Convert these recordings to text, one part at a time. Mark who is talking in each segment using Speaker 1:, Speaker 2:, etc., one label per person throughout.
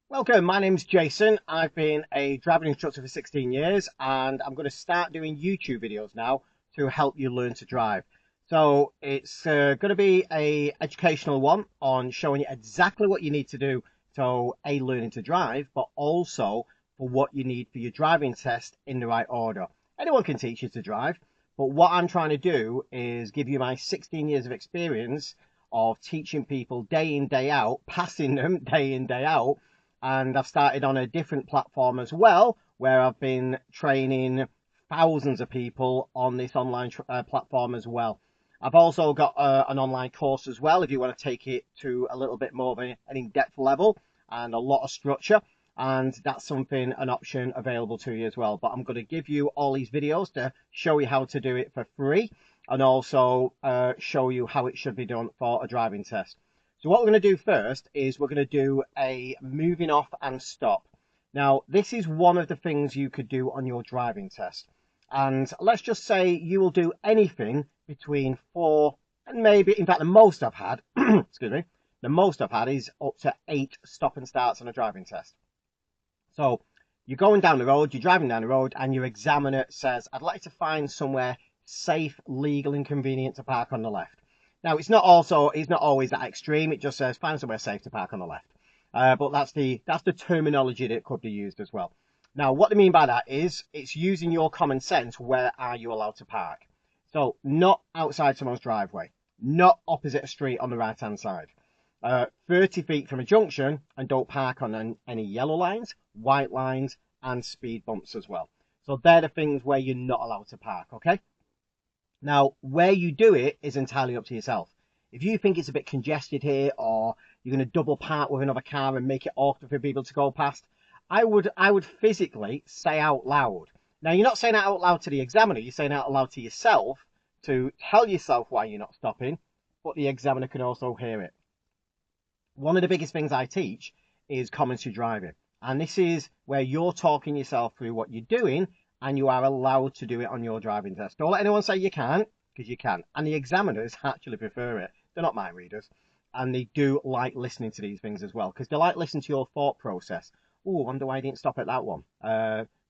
Speaker 1: Welcome, my name's Jason. I've been a driving instructor for 16 years and I'm going to start doing YouTube videos now to help you learn to drive. So it's going to be a educational one on showing you exactly what you need to do to learning to drive, but also for what you need for your driving test in the right order. Anyone can teach you to drive, but what I'm trying to do is give you my 16 years of experience of teaching people day in, day out, passing them day in, day out, and I've started on a different platform as well, where I've been training thousands of people on this online platform as well. I've also got an online course as well if you want to take it to a little bit more of an in-depth level and a lot of structure. And that's something, an option available to you as well. But I'm going to give you all these videos to show you how to do it for free and also show you how it should be done for a driving test. So what we're going to do first is we're going to do a moving off and stop. Now, this is one of the things you could do on your driving test. And let's just say you will do anything between 4 and maybe, in fact, the most I've had, excuse me, the most I've had is up to 8 stop and starts on a driving test. So you're going down the road, you're driving down the road, and your examiner says, I'd like to find somewhere safe, legal, and convenient to park on the left. Now, it's not always that extreme. It just says find somewhere safe to park on the left. But that's the terminology that could be used as well. Now, what I mean by that is it's using your common sense. Where are you allowed to park? So not outside someone's driveway, not opposite a street on the right hand side. 30 feet from a junction, and don't park on any yellow lines, white lines, and speed bumps as well. So they're the things where you're not allowed to park, okay? Now, where you do it is entirely up to yourself. If you think it's a bit congested here, or you're going to double park with another car and make it awkward for people to go past, I would physically say out loud. Now, you're not saying it out loud to the examiner, you're saying it out loud to yourself to tell yourself why you're not stopping, but the examiner can also hear it. One of the biggest things I teach is commentary driving. And this is where you're talking yourself through what you're doing and you are allowed to do it on your driving test. Don't let anyone say you can't, because you can. And the examiners actually prefer it. They're not mind readers. And they do like listening to these things as well, because they like listening to your thought process. Oh, I wonder why I didn't stop at that one.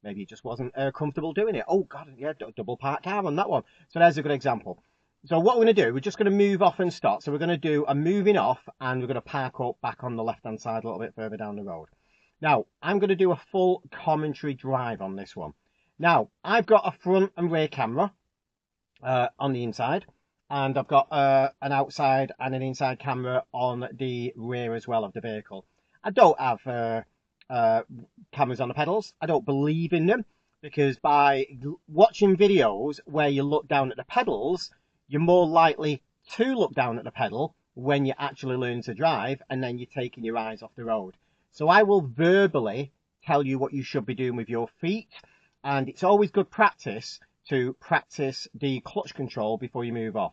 Speaker 1: Maybe it just wasn't comfortable doing it. Oh, God, yeah, double park car on that one. So there's a good example. So what we're going to do, we're just going to move off and stop. So we're going to do a moving off and we're going to park up back on the left-hand side a little bit further down the road. Now, I'm going to do a full commentary drive on this one. Now, I've got a front and rear camera on the inside, and I've got an outside and an inside camera on the rear as well of the vehicle. I don't have cameras on the pedals. I don't believe in them, because by watching videos where you look down at the pedals, you're more likely to look down at the pedal when you actually learn to drive, and then you're taking your eyes off the road. So I will verbally tell you what you should be doing with your feet, and it's always good practice to practice the clutch control before you move off.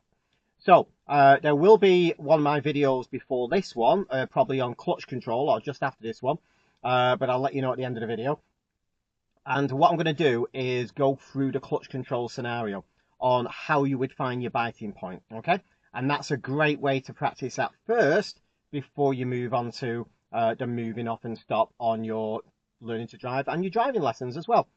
Speaker 1: So there will be one of my videos before this one, probably on clutch control or just after this one, but I'll let you know at the end of the video. And what I'm going to do is go through the clutch control scenario on how you would find your biting point, okay? And that's a great way to practice that first before you move on to the moving off and stop on your learning to drive and your driving lessons as well.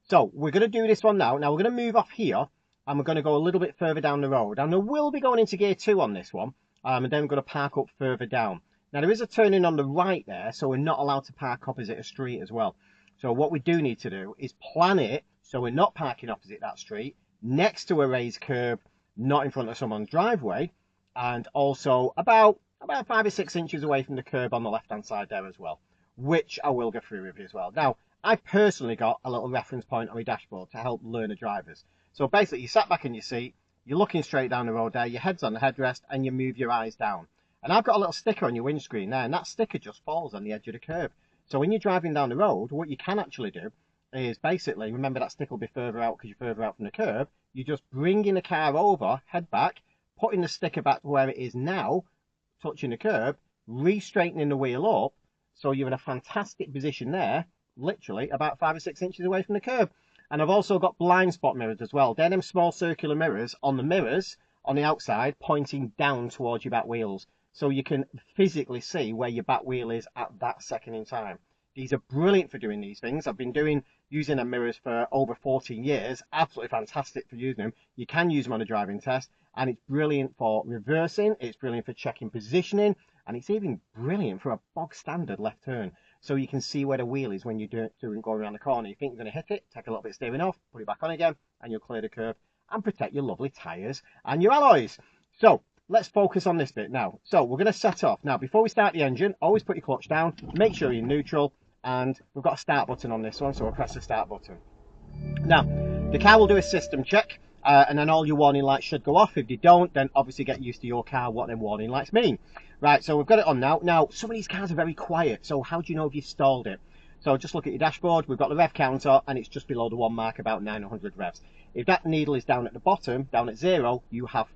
Speaker 1: So we're going to do this one now. Now we're going to move off here and we're going to go a little bit further down the road. And I will be going into gear 2 on this one. And then we're going to park up further down. Now there is a turning on the right there, so we're not allowed to park opposite a street as well. So what we do need to do is plan it so we're not parking opposite that street, next to a raised curb, not in front of someone's driveway, and also about 5 or 6 inches away from the curb on the left hand side there as well, which I will go through with you as well. Now, I've personally got a little reference point on my dashboard to help learner drivers. So basically, you sat back in your seat, you're looking straight down the road there, your head's on the headrest, and you move your eyes down. And I've got a little sticker on your windscreen there, and that sticker just falls on the edge of the curb. So when you're driving down the road, what you can actually do is basically, remember that stick will be further out because you're further out from the curb, you just bringing the car over, head back, putting the sticker back to where it is now, touching the curb, re-straightening the wheel up, so you're in a fantastic position there, literally about 5 or 6 inches away from the curb. And I've also got blind spot mirrors as well. They're them small circular mirrors on the outside, pointing down towards your back wheels. So you can physically see where your back wheel is at that second in time. These are brilliant for doing these things. I've been using them mirrors for over 14 years. Absolutely fantastic for using them. You can use them on a driving test, and it's brilliant for reversing. It's brilliant for checking positioning, and it's even brilliant for a bog standard left turn. So you can see where the wheel is when you're going around the corner. You think you're going to hit it, take a little bit of steering off, put it back on again, and you'll clear the curb and protect your lovely tyres and your alloys. So let's focus on this bit now. So we're going to set off. Now, before we start the engine, always put your clutch down, make sure you're neutral, and we've got a start button on this one, so we'll press the start button. Now, the car will do a system check, and then all your warning lights should go off. If they don't, then obviously get used to your car, what them warning lights mean. Right, so we've got it on now. Now, some of these cars are very quiet, so how do you know if you've stalled it? So just look at your dashboard. We've got the rev counter, and it's just below the 1 mark, about 900 revs. If that needle is down at the bottom, down at 0, you have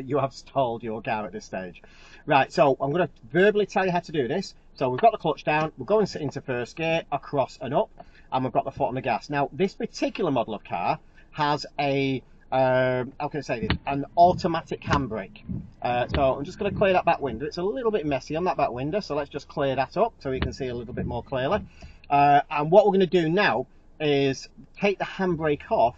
Speaker 1: you have stalled your car at this stage. Right, so I'm going to verbally tell you how to do this. So we've got the clutch down, we're going into first gear, across and up, and we've got the foot on the gas. Now, this particular model of car has a how can I say this? An automatic handbrake. So I'm just going to clear that back window. It's a little bit messy on that back window, so let's just clear that up so we can see a little bit more clearly. And what we're going to do now is take the handbrake off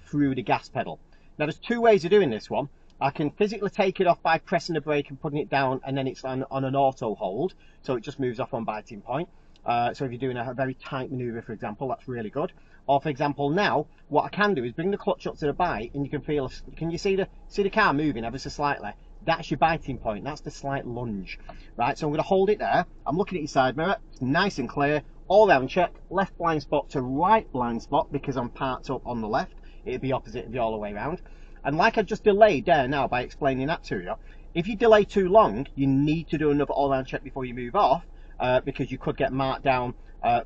Speaker 1: through the gas pedal. Now, there's two ways of doing this one. I can physically take it off by pressing the brake and putting it down, and then it's on an auto hold, so it just moves off on biting point. So if you're doing a very tight manoeuvre, for example, that's really good. Or for example, now what I can do is bring the clutch up to the bite, and you can feel, can you see the car moving ever so slightly? That's your biting point. That's the slight lunge. Right, so I'm going to hold it there. I'm looking at your side mirror. It's nice and clear. All round check. Left blind spot to right blind spot because I'm parked up on the left. It'd be opposite of you all the way around. And like I just delayed there now by explaining that to you, if you delay too long, you need to do another all-round check before you move off, because you could get marked down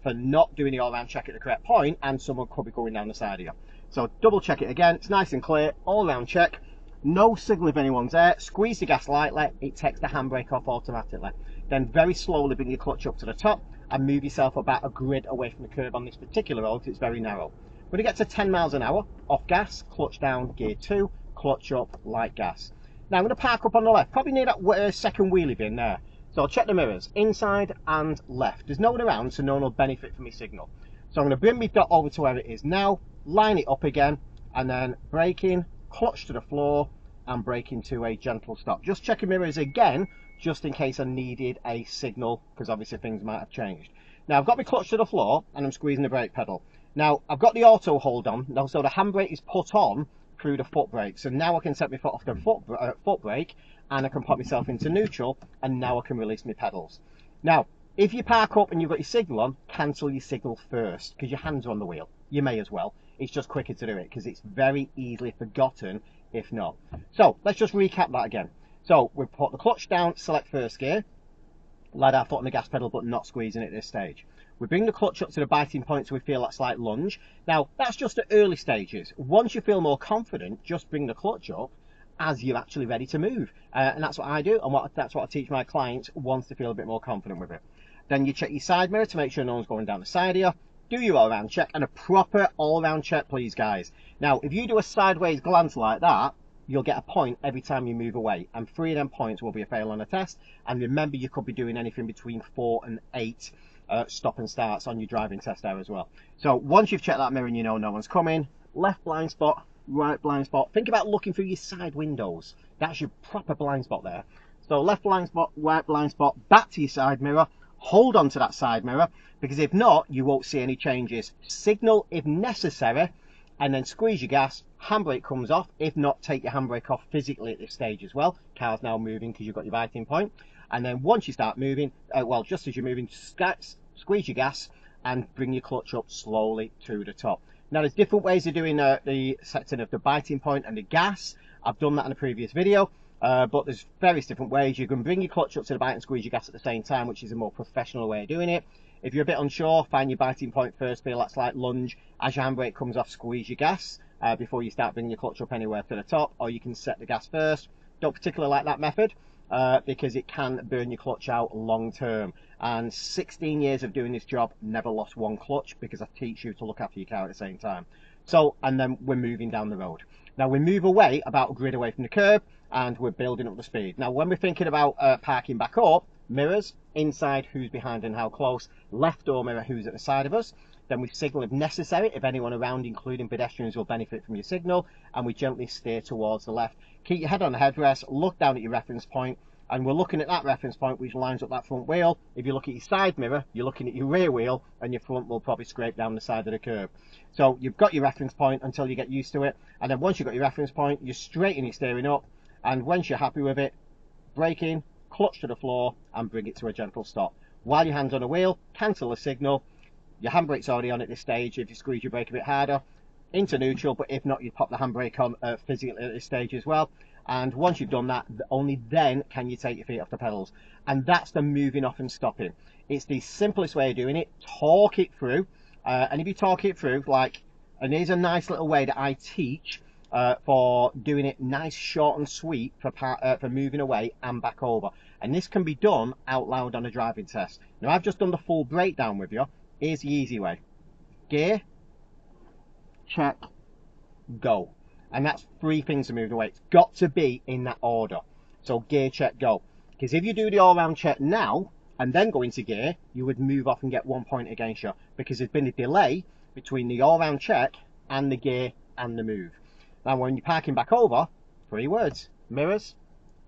Speaker 1: for not doing the all-round check at the correct point, and someone could be going down the side of you. So double check it again. It's nice and clear. All-round check. No signal if anyone's there. Squeeze the gas lightly. It takes the handbrake off automatically. Then very slowly bring your clutch up to the top and move yourself about a grid away from the curb on this particular road because it's very narrow. When it gets to 10 miles an hour, off gas, clutch down, gear 2, clutch up, light gas. Now I'm going to park up on the left, probably near that second wheelie bin there. So I'll check the mirrors, inside and left. There's no one around, so no one will benefit from my signal. So I'm going to bring my dot over to where it is now, line it up again, and then braking, clutch to the floor, and braking to a gentle stop. Just checking mirrors again, just in case I needed a signal, because obviously things might have changed. Now I've got my clutch to the floor, and I'm squeezing the brake pedal. Now I've got the auto hold on, so the handbrake is put on through the foot brake. So now I can set my foot off the foot brake, and I can put myself into neutral, and now I can release my pedals. Now, if you park up and you've got your signal on, cancel your signal first, because your hands are on the wheel. You may as well. It's just quicker to do it, because it's very easily forgotten if not. So, let's just recap that again. So, we put the clutch down, select first gear, let our foot on the gas pedal, but not squeezing it at this stage. We bring the clutch up to the biting point so we feel that slight lunge. Now, that's just at early stages. Once you feel more confident, just bring the clutch up as you're actually ready to move. And that's what I do, and that's what I teach my clients once they feel a bit more confident with it. Then you check your side mirror to make sure no one's going down the side of you. Do your all-round check, and a proper all-round check, please, guys. Now, if you do a sideways glance like that, you'll get a point every time you move away, and 3 of them points will be a fail on a test. And remember, you could be doing anything between 4 and 8 stop and starts on your driving test there as well. So once you've checked that mirror and you know no one's coming, left blind spot, right blind spot. Think about looking through your side windows. That's your proper blind spot there. So left blind spot, right blind spot, back to your side mirror. Hold on to that side mirror, because if not, you won't see any changes. Signal if necessary, and then squeeze your gas. Handbrake comes off. If not, take your handbrake off physically at this stage as well. Car's now moving because you've got your biting point. And then once you start moving, well, just as you're moving, squeeze your gas and bring your clutch up slowly to the top. Now, there's different ways of doing the setting of the biting point and the gas. I've done that in a previous video, but there's various different ways. You can bring your clutch up to the bite and squeeze your gas at the same time, which is a more professional way of doing it. If you're a bit unsure, find your biting point first, feel that slight lunge. As your handbrake comes off, squeeze your gas before you start bringing your clutch up anywhere to the top, or you can set the gas first. Don't particularly like that method because it can burn your clutch out long term. And 16 years of doing this job, never lost one clutch because I teach you to look after your car at the same time. So, and then we're moving down the road. Now we move away about a grid away from the curb, and we're building up the speed. Now when we're thinking about parking back up, mirrors, inside, who's behind and how close, left door mirror, who's at the side of us. Then we signal if necessary, if anyone around, including pedestrians, will benefit from your signal, and we gently steer towards the left. Keep your head on the headrest, look down at your reference point, and we're looking at that reference point which lines up that front wheel. If you look at your side mirror, you're looking at your rear wheel, and your front will probably scrape down the side of the curb. So you've got your reference point until you get used to it, and then once you've got your reference point, you straighten your steering up, and once you're happy with it, brake in, clutch to the floor, and bring it to a gentle stop. While your hand's on the wheel, cancel the signal. Your handbrake's already on at this stage. If you squeeze your brake a bit harder, into neutral, but if not, you pop the handbrake on physically at this stage as well. And once you've done that, only then can you take your feet off the pedals. And that's the moving off and stopping. It's the simplest way of doing it. Talk it through. And if you talk it through, and here's a nice little way that I teach for doing it nice, short and sweet for moving away and back over. And this can be done out loud on a driving test. Now, I've just done the full breakdown with you. Here's the easy way. Gear, check, go. And that's 3 things to move away. It's got to be in that order. So gear, check, go. Because if you do the all-round check now and then go into gear, you would move off and get 1 point against you, because there's been a delay between the all-round check and the gear and the move. Now, when you're parking back over, 3 words: mirrors,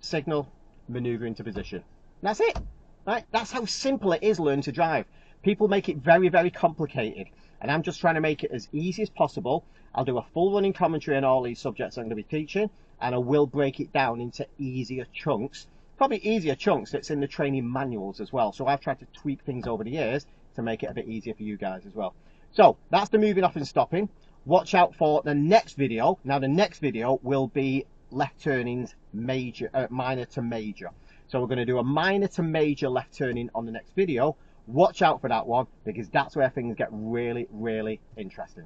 Speaker 1: signal, maneuver into position. And that's it. Right? That's how simple it is learn to drive. People make it very, very complicated, and I'm just trying to make it as easy as possible. I'll do a full running commentary on all these subjects I'm going to be teaching, and I will break it down into easier chunks, probably easier chunks that's in the training manuals as well. So I've tried to tweak things over the years to make it a bit easier for you guys as well. So that's the moving off and stopping. Watch out for the next video. Now, the next video will be left turnings, minor to major. So we're going to do a minor to major left turning on the next video. Watch out for that one, because that's where things get really, really interesting.